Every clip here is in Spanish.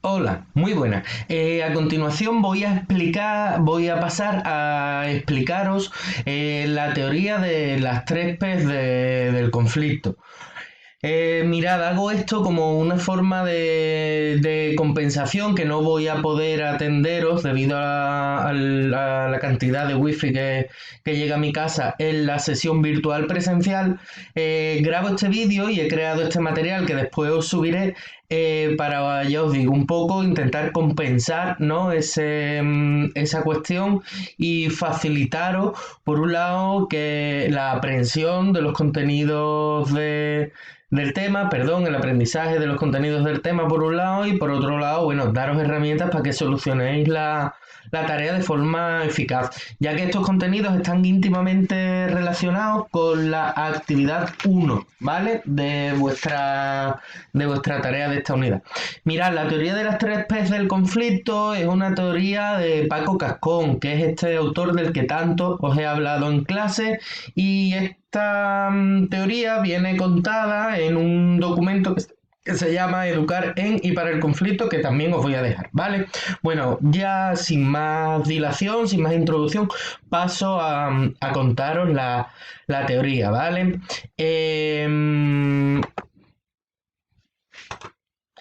Hola, muy buena. A continuación voy a pasar a explicaros la teoría de las tres P's del conflicto. Mirad, hago esto como una forma de compensación que no voy a poder atenderos debido a la cantidad de wifi que llega a mi casa en la sesión virtual presencial. Grabo este vídeo y he creado este material que después os subiré para, ya os digo, un poco intentar compensar, ¿no? Esa cuestión y facilitaros, por un lado, que la aprehensión de los contenidos del tema, perdón, el aprendizaje de los contenidos del tema por un lado y por otro lado, bueno, daros herramientas para que solucionéis la tarea de forma eficaz, ya que estos contenidos están íntimamente relacionados con la actividad uno, ¿vale? De vuestra tarea de esta unidad. Mirad, la teoría de las tres P's del conflicto es una teoría de Paco Cascón, que es este autor del que tanto os he hablado en clase, y esta teoría viene contada en un documento que se llama Educar en y para el conflicto, que también os voy a dejar, ¿vale? Bueno, ya sin más dilación, sin más introducción, paso a contaros la teoría, ¿vale?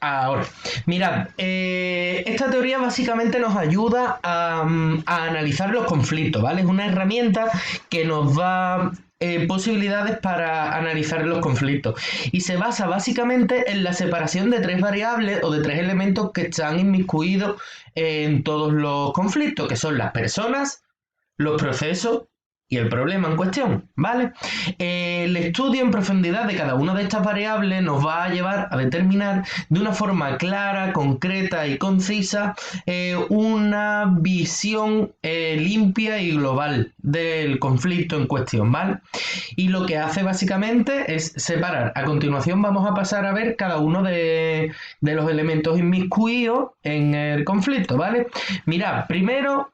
Ahora, mirad, esta teoría básicamente nos ayuda a analizar los conflictos, ¿vale? Es una herramienta que nos da posibilidades para analizar los conflictos y se basa básicamente en la separación de tres variables o de tres elementos que están inmiscuidos en todos los conflictos, que son las personas, los procesos y el problema en cuestión, ¿vale? El estudio en profundidad de cada una de estas variables nos va a llevar a determinar de una forma clara, concreta y concisa una visión limpia y global del conflicto en cuestión, ¿vale? Y lo que hace básicamente es separar. A continuación vamos a pasar a ver cada uno de los elementos inmiscuidos en el conflicto, ¿vale? Mirad, primero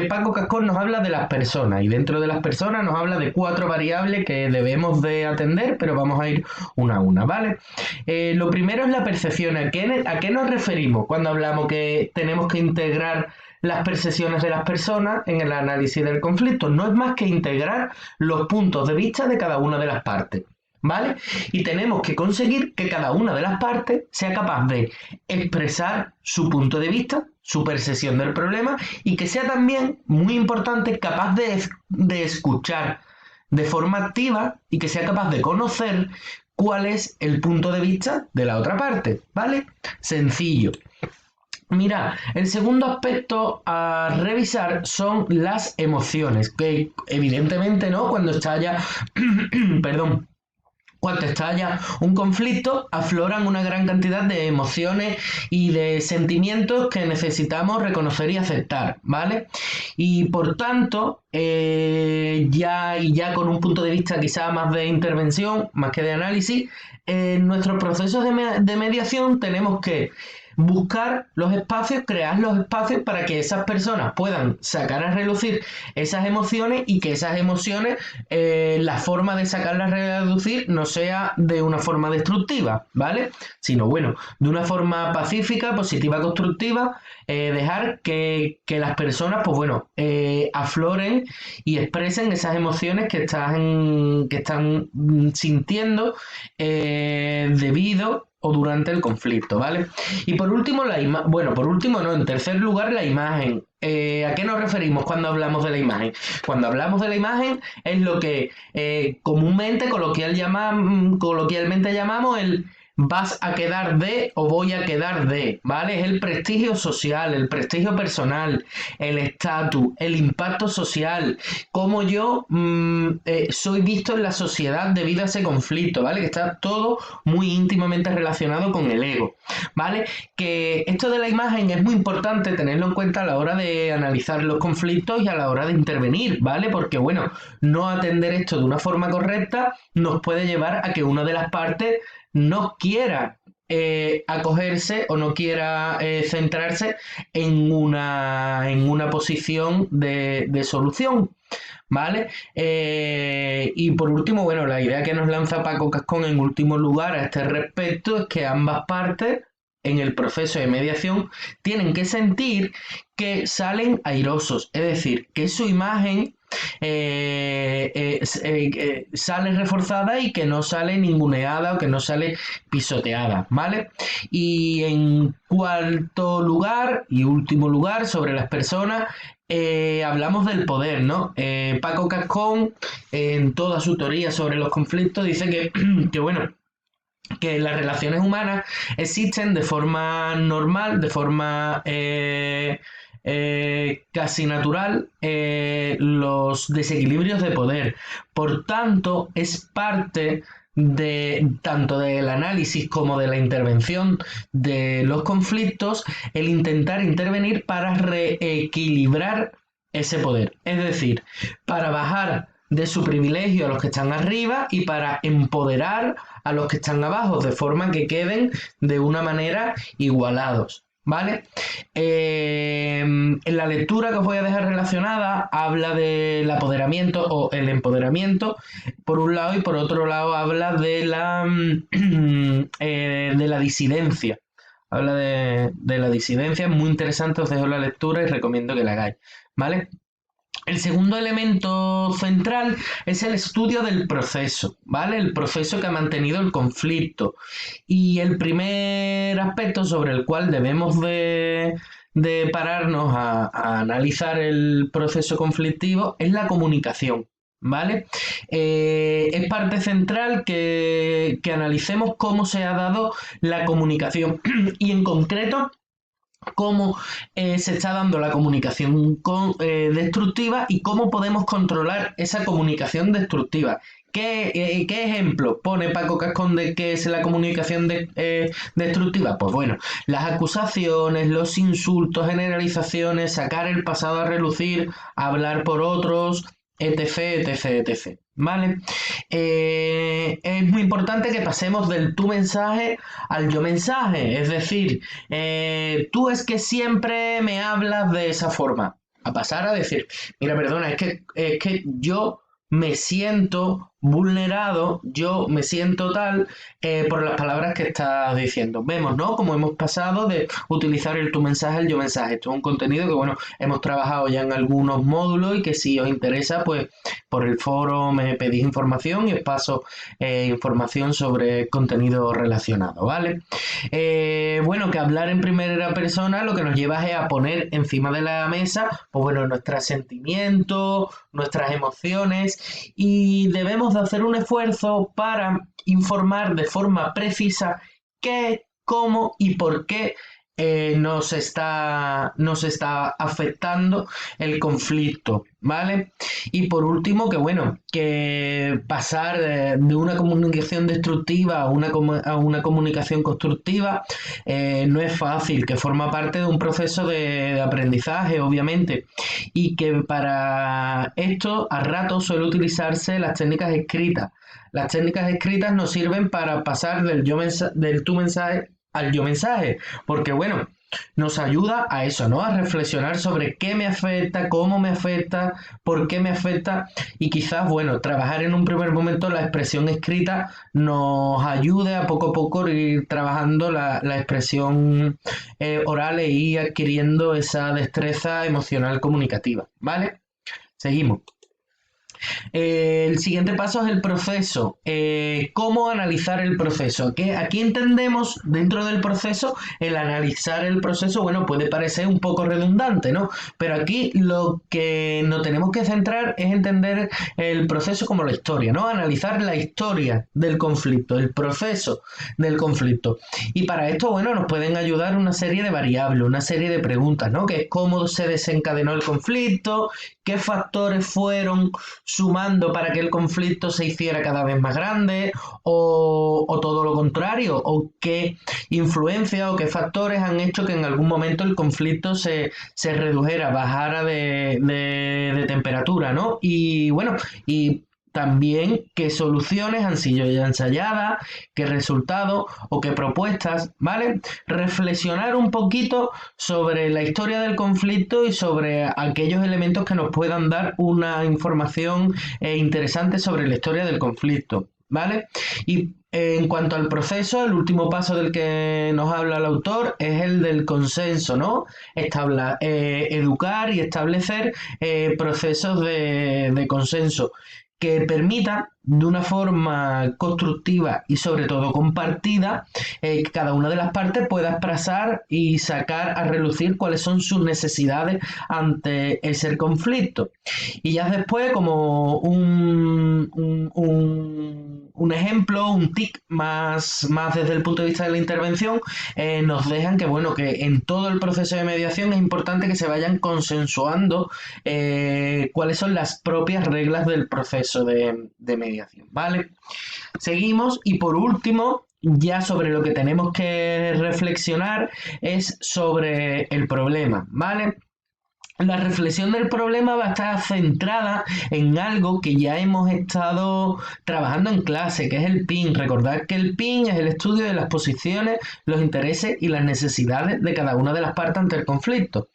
Paco Cascón nos habla de las personas y dentro de las personas nos habla de cuatro variables que debemos de atender, pero vamos a ir una a una, ¿vale? Lo primero es la percepción. ¿A qué nos referimos cuando hablamos que tenemos que integrar las percepciones de las personas en el análisis del conflicto? No es más que integrar los puntos de vista de cada una de las partes, ¿vale? Y tenemos que conseguir que cada una de las partes sea capaz de expresar su punto de vista, su percepción del problema y que sea también, muy importante, capaz de escuchar de forma activa y que sea capaz de conocer cuál es el punto de vista de la otra parte, ¿vale? Sencillo. Mira, el segundo aspecto a revisar son las emociones, que evidentemente, ¿no? Cuando estalla, perdón, cuando estalla un conflicto, afloran una gran cantidad de emociones y de sentimientos que necesitamos reconocer y aceptar, ¿vale? Y por tanto, ya con un punto de vista quizá más de intervención, más que de análisis, en nuestros procesos de mediación tenemos que buscar los espacios, crear los espacios para que esas personas puedan sacar a relucir esas emociones y que esas emociones, la forma de sacarlas a relucir no sea de una forma destructiva, ¿vale? Sino, bueno, de una forma pacífica, positiva, constructiva, dejar que las personas, pues bueno, afloren y expresen esas emociones que están sintiendo debido o durante el conflicto, ¿vale? Y por último, bueno, por último no, en tercer lugar, la imagen. ¿A qué nos referimos cuando hablamos de la imagen? Cuando hablamos de la imagen es lo que comúnmente, coloquialmente llamamos el vas a quedar de o voy a quedar de, ¿vale? Es el prestigio social, el prestigio personal, el estatus, el impacto social, cómo yo soy visto en la sociedad debido a ese conflicto, ¿vale? Que está todo muy íntimamente relacionado con el ego, ¿vale? Que esto de la imagen es muy importante tenerlo en cuenta a la hora de analizar los conflictos y a la hora de intervenir, ¿vale? Porque, bueno, no atender esto de una forma correcta nos puede llevar a que una de las partes no quiera acogerse o no quiera centrarse en una posición de solución, ¿vale? Y por último, bueno, la idea que nos lanza Paco Cascón en último lugar a este respecto es que ambas partes en el proceso de mediación tienen que sentir que salen airosos, es decir, que su imagen sale reforzada y que no sale ninguneada o que no sale pisoteada, ¿vale? Y en cuarto lugar y último lugar, sobre las personas, hablamos del poder, ¿no? Paco Cascón, en toda su teoría sobre los conflictos, dice que bueno, que las relaciones humanas existen de forma normal, de forma casi natural, los desequilibrios de poder. Por tanto, es parte de tanto del análisis como de la intervención de los conflictos el intentar intervenir para reequilibrar ese poder. Es decir, para bajar de su privilegio a los que están arriba y para empoderar a los que están abajo, de forma que queden de una manera igualados, ¿vale? En la lectura que os voy a dejar relacionada habla del apoderamiento o el empoderamiento, por un lado, y por otro lado habla de la disidencia. Habla de la disidencia, es muy interesante, os dejo la lectura y recomiendo que la hagáis, ¿vale? El segundo elemento central es el estudio del proceso, ¿vale? El proceso que ha mantenido el conflicto. Y el primer aspecto sobre el cual debemos de pararnos a analizar el proceso conflictivo es la comunicación, ¿vale? Es parte central que analicemos cómo se ha dado la comunicación y en concreto cómo se está dando la comunicación destructiva y cómo podemos controlar esa comunicación destructiva. ¿Qué ejemplo pone Paco Cascón de qué es la comunicación destructiva? Pues bueno, las acusaciones, los insultos, generalizaciones, sacar el pasado a relucir, hablar por otros, etc, etc, etc. ¿Vale? Es muy importante que pasemos del tu mensaje al yo mensaje, es decir, tú es que siempre me hablas de esa forma, a pasar a decir, mira, perdona, es que yo me siento vulnerado, yo me siento tal por las palabras que estás diciendo. Vemos, ¿no? Como hemos pasado de utilizar el tu mensaje al yo mensaje. Esto es un contenido que, bueno, hemos trabajado ya en algunos módulos y que si os interesa, pues por el foro me pedís información y os paso información sobre contenido relacionado, ¿vale? Bueno, que hablar en primera persona lo que nos lleva es a poner encima de la mesa, pues bueno, nuestros sentimientos, nuestras emociones y debemos de hacer un esfuerzo para informar de forma precisa qué, cómo y por qué nos está afectando el conflicto, ¿vale? Y por último, que bueno, que pasar de una comunicación destructiva a una comunicación constructiva no es fácil, que forma parte de un proceso de aprendizaje, obviamente, y que para esto a ratos suele utilizarse las técnicas escritas. Las técnicas escritas nos sirven para pasar del tu mensaje al yo mensaje, porque bueno, nos ayuda a eso, ¿no? A reflexionar sobre qué me afecta, cómo me afecta, por qué me afecta y quizás, bueno, trabajar en un primer momento la expresión escrita nos ayude a poco ir trabajando la expresión oral e ir adquiriendo esa destreza emocional comunicativa, ¿vale? Seguimos. El siguiente paso es el proceso. ¿Cómo analizar el proceso? Aquí entendemos dentro del proceso, el analizar el proceso, bueno, puede parecer un poco redundante, ¿no? Pero aquí lo que nos tenemos que centrar es entender el proceso como la historia, ¿no? Analizar la historia del conflicto, el proceso del conflicto. Y para esto, bueno, nos pueden ayudar una serie de variables, una serie de preguntas, ¿no? Que es cómo se desencadenó el conflicto, qué factores fueron sumando para que el conflicto se hiciera cada vez más grande o todo lo contrario, o qué influencia o qué factores han hecho que en algún momento el conflicto se redujera, bajara de temperatura, ¿no? Y bueno, y también qué soluciones han sido ya ensayadas, qué resultados o qué propuestas, ¿vale? Reflexionar un poquito sobre la historia del conflicto y sobre aquellos elementos que nos puedan dar una información interesante sobre la historia del conflicto, ¿vale? Y En cuanto al proceso, el último paso del que nos habla el autor es el del consenso, ¿no? Educar y establecer procesos de consenso que permita de una forma constructiva y sobre todo compartida que cada una de las partes pueda expresar y sacar a relucir cuáles son sus necesidades ante ese conflicto. Y ya después, como un ejemplo, un tic más desde el punto de vista de la intervención, nos dejan que, bueno, que en todo el proceso de mediación es importante que se vayan consensuando cuáles son las propias reglas del proceso de mediación, ¿vale? Seguimos y por último, ya sobre lo que tenemos que reflexionar es sobre el problema, ¿vale? La reflexión del problema va a estar centrada en algo que ya hemos estado trabajando en clase, que es el PIN. Recordad que el PIN es el estudio de las posiciones, los intereses y las necesidades de cada una de las partes ante el conflicto.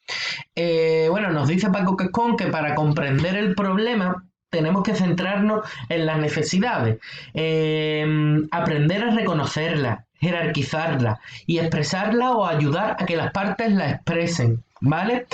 Bueno, nos dice Paco Cascón que para comprender el problema tenemos que centrarnos en las necesidades, aprender a reconocerlas, jerarquizarlas y expresarlas o ayudar a que las partes las expresen, ¿vale?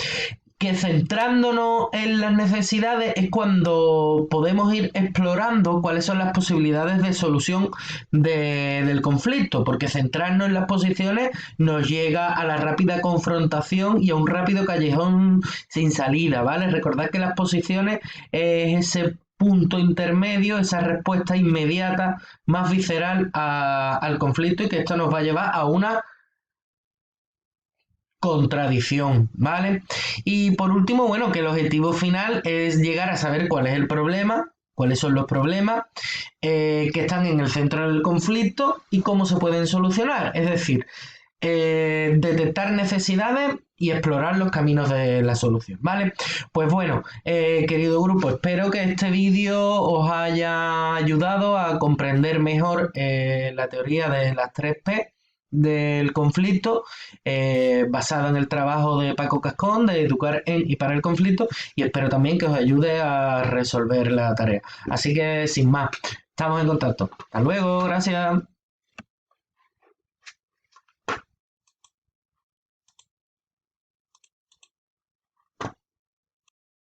Que centrándonos en las necesidades es cuando podemos ir explorando cuáles son las posibilidades de solución del conflicto, porque centrarnos en las posiciones nos llega a la rápida confrontación y a un rápido callejón sin salida, ¿vale? Recordad que las posiciones es ese punto intermedio, esa respuesta inmediata, más visceral al conflicto y que esto nos va a llevar a una contradicción, ¿vale? Y por último, bueno, que el objetivo final es llegar a saber cuál es el problema, cuáles son los problemas que están en el centro del conflicto y cómo se pueden solucionar. Es decir, detectar necesidades y explorar los caminos de la solución, ¿vale? Pues bueno, querido grupo, espero que este vídeo os haya ayudado a comprender mejor la teoría de las 3P del conflicto, basada en el trabajo de Paco Cascón de Educar en y para el conflicto, y espero también que os ayude a resolver la tarea. Así que sin más, estamos en contacto. Hasta luego, gracias.